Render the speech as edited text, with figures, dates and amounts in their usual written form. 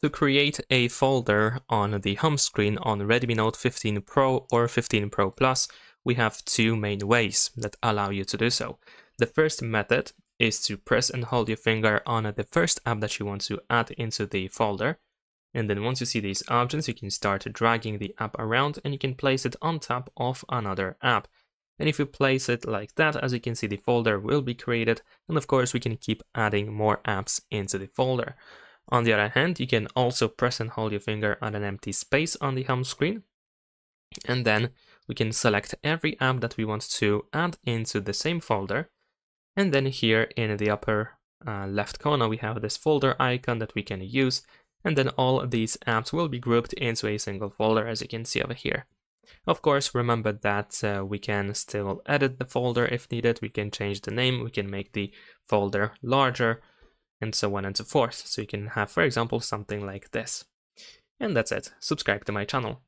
To create a folder on the home screen on Redmi Note 15 Pro or 15 Pro Plus, we have two main ways that allow you to do so. The first method is to press and hold your finger on the first app that you want to add into the folder. And then once you see these options, you can start dragging the app around and you can place it on top of another app. And if you place it like that, as you can see, the folder will be created. And of course, we can keep adding more apps into the folder. On the other hand, you can also press and hold your finger on an empty space on the home screen. And then we can select every app that we want to add into the same folder. And then here in the upper left corner, we have this folder icon that we can use. And then all of these apps will be grouped into a single folder, as you can see over here. Of course, remember that we can still edit the folder if needed. We can change the name, we can make the folder larger, and so on and so forth. So you can have, for example, something like this. And that's it. Subscribe to my channel.